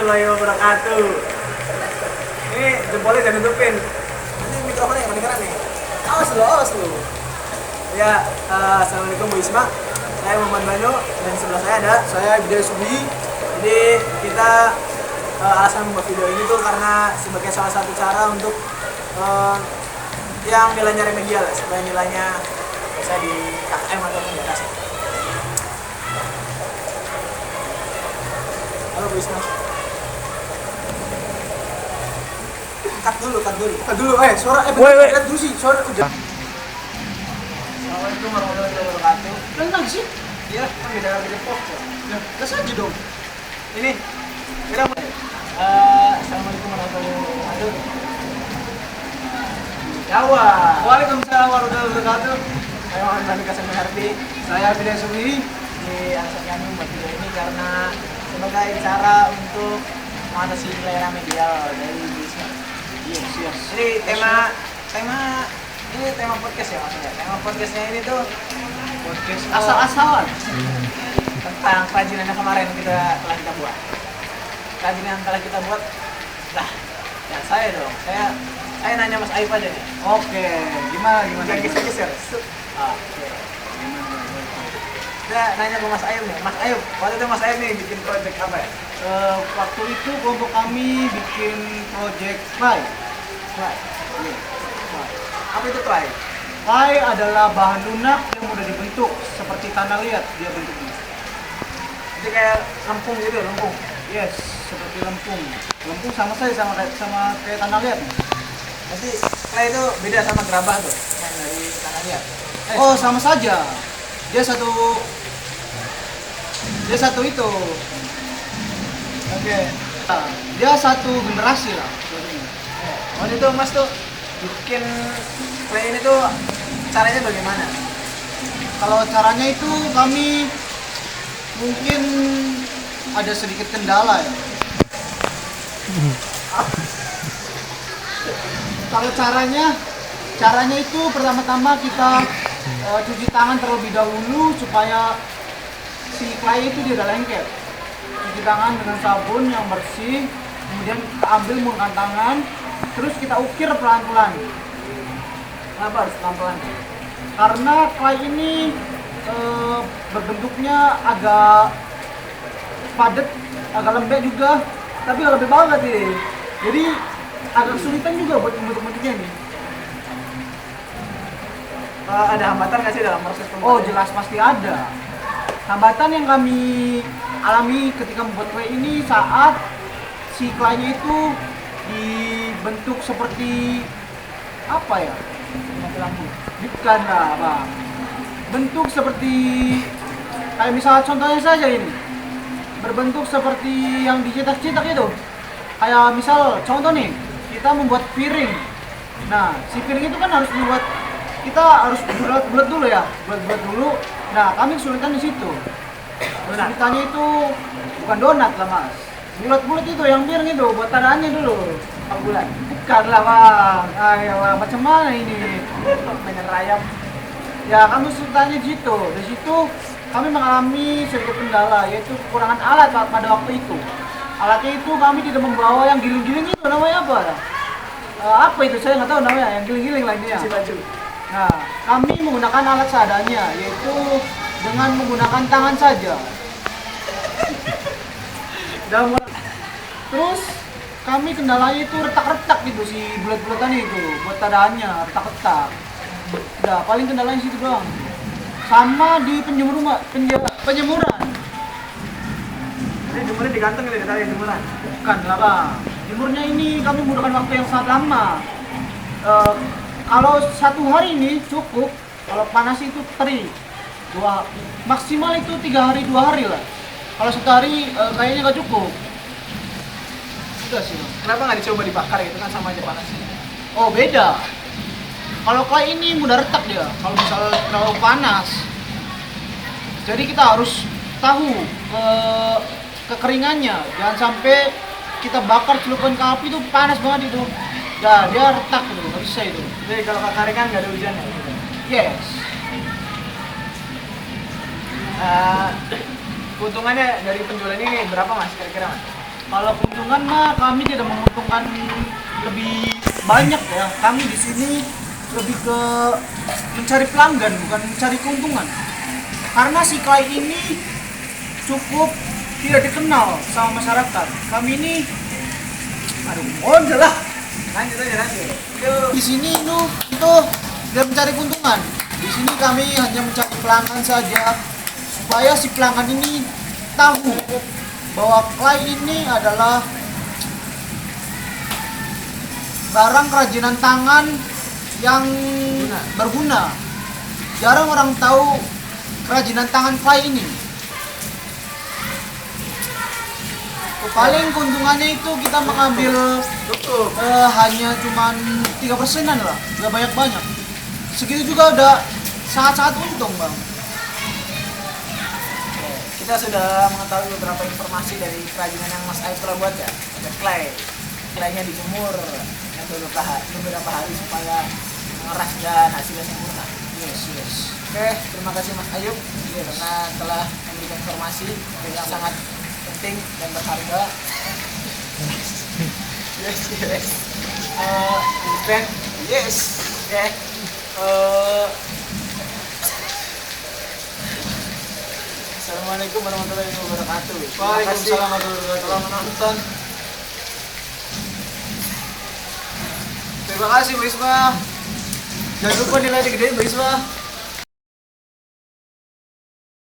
warahmatullahi wabarakatuh. Ini jempolnya jangan tutupin. Ini mikrofonnya yang kedengeran nih. Awas lu. Ya, assalamualaikum Bu Isma. Saya Muhammad Banu dan sebelah saya ada. Saya Bidya Subi. Jadi kita alasan membuat video ini tuh karena sebagai salah satu cara untuk yang nilainya remedial supaya nilainya bisa di KM ataupun di atas. Halo Bu Isma. Cut dulu. Suara Woi. dulu sih. Suara udah. Assalamualaikum warahmatullahi wabarakatuh. Kenapa sih? Iya, kan beda pos. Ya, gas aja dong. Ini kita assalamualaikum warahmatullahi wabarakatuh. Jawa. Waalaikumsalam warahmatullahi wabarakatuh. Saya Muhammad Banu Kasemi Hardi. Saya Bidya Subi. Di alasan kami membuat video ini karena sebagai cara untuk mengatasi nilai remedial dari bisma. Yes. Jadi tema podcast ya maksudnya. Tema podcastnya ini tuh Podcast asal-asalan. tentang kerajinan yang kemarin telah kita buat. Kerajinan yang telah kita buat, ya saya dong. Saya nanya Mas Aib aja nih. Oke, gimana? Jangan geser-geser. Oke. Saya nanya ke Mas Aib nih. Mas Aib, waktu itu Mas Aib nih bikin project apa ya? Waktu itu kelompok kami bikin project fly. Try. Apa itu try? Fly adalah bahan lunak yang mudah dibentuk seperti tanah liat dia bentuknya. Jadi kayak lempung gitu, lempung. Yes, seperti lempung. Lempung sama kayak tanah liat. Nanti clay itu beda sama gerabah tuh, yang dari tanah liat. Oh, sama saja. Dia satu itu. Oke. Dia satu generasi lah. Waktu itu Mas tuh bikin clay ini tuh caranya bagaimana? Kalau caranya itu kami mungkin ada sedikit kendala ya. Kalau caranya itu pertama-tama kita cuci tangan terlebih dahulu supaya si clay itu dia udah lengket. Cuci tangan dengan sabun yang bersih, kemudian kita ambil menggunakan tangan, terus kita ukir pelan-pelan. Kenapa harus pelan-pelan? Karena clay ini berbentuknya agak padat, agak lembek juga, tapi agak lebih banget nih. Jadi agak kesulitan juga buat bentuk-bentuknya nih. Ada hambatan nggak sih dalam proses pembuatan? Oh, jelas pasti ada. Hambatan yang kami alami ketika membuat clay ini saat si claynya itu dibentuk seperti apa ya? Mati lampu. Bukan lah, Bang. Bentuk seperti kayak misalnya contohnya saja ini. Berbentuk seperti yang dicetak-cetak itu. Kayak misal contoh nih, kita membuat piring. Nah, si piring itu kan harus kita harus bulat dulu ya, bulat dulu. Nah, kami kesulitan di situ. Kesulitannya itu bukan donat lah, Mas. Bulat itu yang piring itu buat tandanya dulu. Kalau bulan. Bukan lah, Bang. Ayo, macam mana ini? Banyak rayap. Ya, kami kesulitannya di situ. Di situ kami mengalami sedikit kendala, yaitu kekurangan alat pada waktu itu. Alatnya itu kami tidak membawa yang giling-giling itu, namanya apa? Apa itu? Saya nggak tahu namanya, yang giling-giling lah ini ya. Isi baju. Nah, kami menggunakan alat seadanya, yaitu dengan menggunakan tangan saja. Terus kami kendalanya itu retak-retak gitu si bulat-bulatannya itu, buat tadaannya retak-retak. Udah, paling kendalanya situ doang. Sama di penjemuran. Jadi jemurnya digantung gitu dari jemuran. Bukan lah, Bang. Jemurnya ini kami membutuhkan waktu yang sangat lama. Kalau 1 hari ini cukup, kalau panas itu terik. Maksimal itu 3 hari 2 hari lah. Kalau 1 hari kayaknya nggak cukup. Udah sih, Bang. Kenapa nggak dicoba dibakar gitu kan sama aja panasnya? Oh, beda. Kalau clay ini mudah retak dia. Kalau misalnya terlalu panas. Jadi kita harus tahu kekeringannya. Jangan sampai kita bakar celupkan ke api itu panas banget itu. Ya, dia retak gitu, nggak bisa itu. Jadi kalau kekeringan nggak ada hujannya gitu. Yes. Keuntungannya dari penjualan ini berapa Mas kira-kira Mas? Kalau keuntungan mah kami tidak menguntungkan lebih banyak ya. Kami di sini lebih ke mencari pelanggan bukan mencari keuntungan. Karena si Klay ini cukup tidak dikenal sama masyarakat. Kami ini lah. Lanjut aja, lanjut. Yuk. Di sini itu tidak mencari keuntungan. Di sini kami hanya mencari pelanggan saja supaya si pelanggan ini tahu bahwa Klay ini adalah barang kerajinan tangan yang berguna. Jarang orang tahu kerajinan tangan Klay ini. Paling keuntungannya itu kita mengambil hanya cuman 3%-an lah, nggak banyak-banyak. Segitu juga udah sangat-sangat untung, Bang. Kita sudah mengetahui beberapa informasi dari kerajinan yang Mas Aib telah buat ya. Ada clay, claynya dijemur dan beberapa hari supaya mengeras dan hasilnya sempurna. Yes. Oke, terima kasih Mas Ayub karena telah memberikan informasi yang sangat penting dan berharga. Yes. Event, yes. Oke. Assalamualaikum warahmatullahi wabarakatuh. Waalaikumsalam warahmatullahi wabarakatuh. Telah menonton. Terima kasih, Bu Isma. Jangan lupa nilai digedein, Bu Isma.